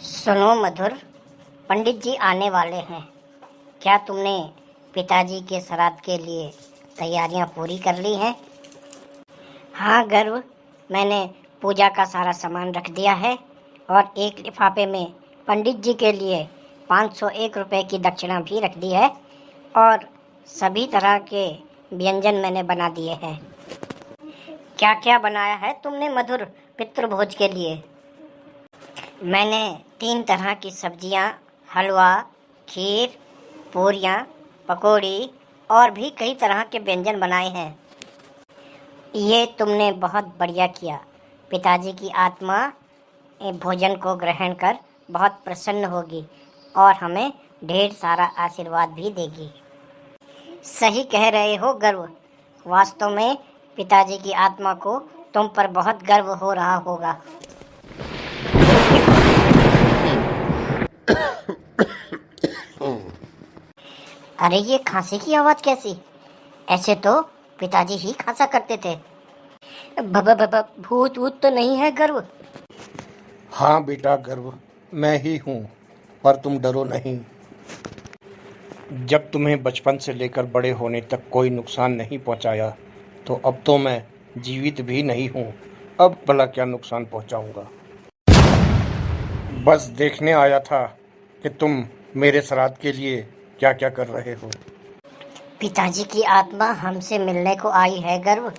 सुनो मधुर, पंडित जी आने वाले हैं। क्या तुमने पिताजी के श्राद्ध के लिए तैयारियां पूरी कर ली हैं? हाँ गर्व, मैंने पूजा का सारा सामान रख दिया है और एक लिफाफे में पंडित जी के लिए 501 रुपये की दक्षिणा भी रख दी है और सभी तरह के व्यंजन मैंने बना दिए हैं। क्या क्या बनाया है तुमने मधुर पितृभोज के लिए? मैंने 3 तरह की सब्जियां, हलवा, खीर, पूरियां, पकौड़ी और भी कई तरह के व्यंजन बनाए हैं। ये तुमने बहुत बढ़िया किया। पिताजी की आत्मा भोजन को ग्रहण कर बहुत प्रसन्न होगी और हमें ढेर सारा आशीर्वाद भी देगी। सही कह रहे हो गर्व, वास्तव में पिताजी की आत्मा को तुम पर बहुत गर्व हो रहा होगा। अरे ये खांसी की आवाज़ कैसी? ऐसे तो पिताजी ही खांसा करते थे। भूत वूत तो नहीं है गर्व? हाँ बेटा गर्व, मैं ही हूँ, पर तुम डरो नहीं। जब तुम्हें बचपन से लेकर बड़े होने तक कोई नुकसान नहीं पहुँचाया, तो अब तो मैं जीवित भी नहीं हूँ। अब भला क्या नुकसान पहुँचाऊँगा? बस देखने आया था कि तुम मेरे श्राद्ध के लिए क्या क्या कर रहे हो। पिताजी की आत्मा हमसे मिलने को आई है गर्व।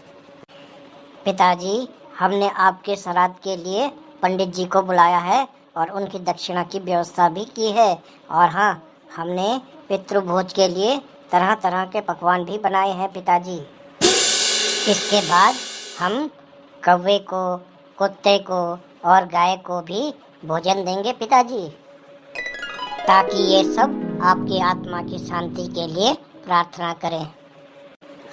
पिताजी, हमने आपके श्राद्ध के लिए पंडित जी को बुलाया है और उनकी दक्षिणा की व्यवस्था भी की है। और हाँ, हमने पितृभोज के लिए तरह तरह के पकवान भी बनाए हैं पिताजी। इसके बाद हम कौवे को, कुत्ते को और गाय को भी भोजन देंगे पिताजी, ताकि ये सब आपकी आत्मा की शांति के लिए प्रार्थना करें।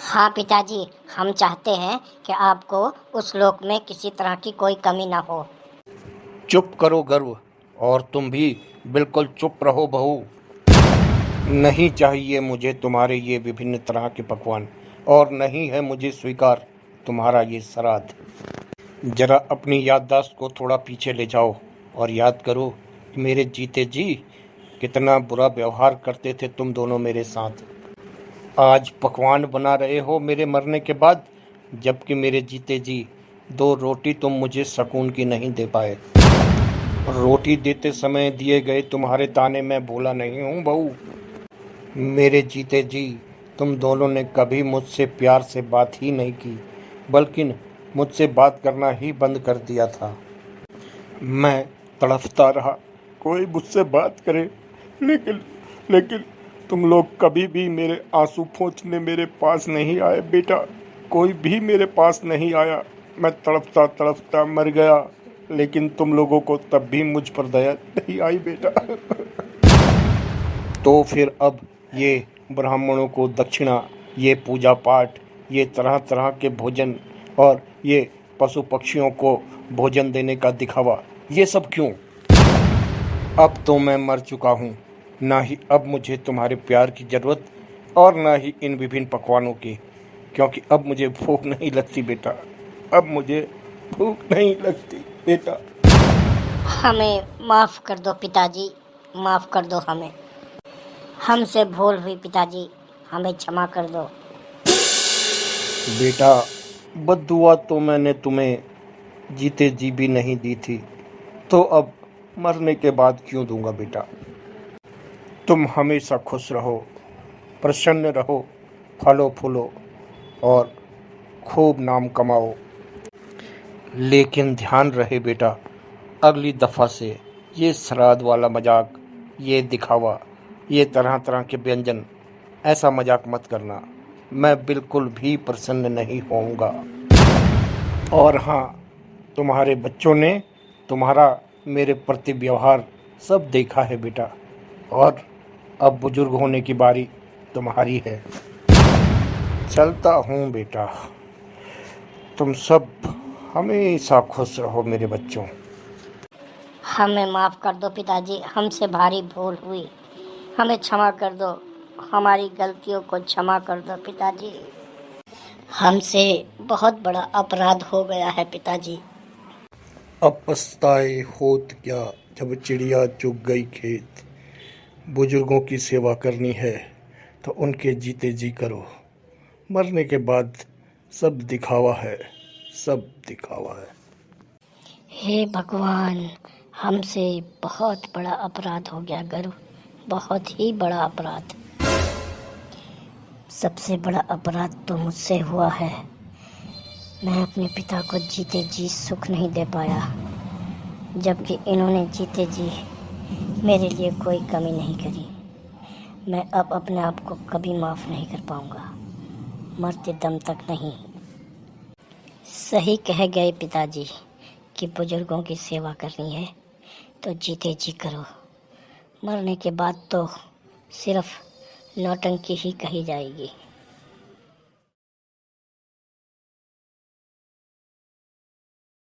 हाँ पिताजी, हम चाहते हैं कि आपको उस लोक में किसी तरह की कोई कमी ना हो। चुप करो गर्व, और तुम भी बिल्कुल चुप रहो बहू। नहीं चाहिए मुझे तुम्हारे ये विभिन्न तरह के पकवान, और नहीं है मुझे स्वीकार तुम्हारा ये श्राद्ध। जरा अपनी याददाश्त को थोड़ा पीछे ले जाओ और याद करो कि मेरे जीते जी कितना बुरा व्यवहार करते थे तुम दोनों मेरे साथ। आज पकवान बना रहे हो मेरे मरने के बाद, जबकि मेरे जीते जी 2 रोटी तुम मुझे सुकून की नहीं दे पाए। रोटी देते समय दिए गए तुम्हारे ताने मैं भूला नहीं हूँ बहू। मेरे जीते जी तुम दोनों ने कभी मुझसे प्यार से बात ही नहीं की, बल्कि मुझसे बात करना ही बंद कर दिया था। मैं तड़पता रहा, कोई मुझसे बात करे, लेकिन तुम लोग कभी भी मेरे आंसू पोंछने मेरे पास नहीं आए बेटा। कोई भी मेरे पास नहीं आया। मैं तड़पता तड़पता मर गया, लेकिन तुम लोगों को तब भी मुझ पर दया नहीं आई बेटा। तो फिर अब ये ब्राह्मणों को दक्षिणा, ये पूजा पाठ, ये तरह तरह के भोजन और ये पशु पक्षियों को भोजन देने का दिखावा, ये सब क्यों? अब तो मैं मर चुका हूँ। ना ही अब मुझे तुम्हारे प्यार की ज़रूरत और ना ही इन विभिन्न पकवानों की, क्योंकि अब मुझे भूख नहीं लगती बेटा। अब मुझे भूख नहीं लगती बेटा। हमें माफ़ कर दो पिताजी, माफ़ कर दो हमें। हमसे भूल हुई पिताजी, हमें क्षमा कर दो। बेटा, बद्दुआ तो मैंने तुम्हें जीते जी भी नहीं दी थी, तो अब मरने के बाद क्यों दूंगा बेटा। तुम हमेशा खुश रहो, प्रसन्न रहो, फलो फूलो और खूब नाम कमाओ। लेकिन ध्यान रहे बेटा, अगली दफ़ा से ये श्राद्ध वाला मजाक, ये दिखावा, ये तरह तरह के व्यंजन, ऐसा मजाक मत करना। मैं बिल्कुल भी प्रसन्न नहीं होऊंगा। और हाँ, तुम्हारे बच्चों ने तुम्हारा मेरे प्रति व्यवहार सब देखा है बेटा, और अब बुजुर्ग होने की बारी तुम्हारी है। चलता हूँ बेटा। तुम सब हमेशा खुश रहो मेरे बच्चों। हमें माफ़ कर दो पिताजी, हमसे भारी भूल हुई, हमें क्षमा कर दो। हमारी गलतियों को क्षमा कर दो पिताजी। हमसे बहुत बड़ा अपराध हो गया है पिताजी। अब पछताए होत क्या, जब चिड़िया चुग गई खेत। बुजुर्गों की सेवा करनी है तो उनके जीते जी करो, मरने के बाद सब दिखावा है, सब दिखावा है। हे भगवान, हमसे बहुत बड़ा अपराध हो गया गर्व, बहुत ही बड़ा अपराध। सबसे बड़ा अपराध तो मुझसे हुआ है। मैं अपने पिता को जीते जी सुख नहीं दे पाया, जबकि इन्होंने जीते जी मेरे लिए कोई कमी नहीं करी। मैं अब अपने आप को कभी माफ़ नहीं कर पाऊंगा, मरते दम तक नहीं। सही कह गए पिताजी कि बुजुर्गों की सेवा करनी है तो जीते जी करो, मरने के बाद तो सिर्फ नौटंकी ही कही जाएगी।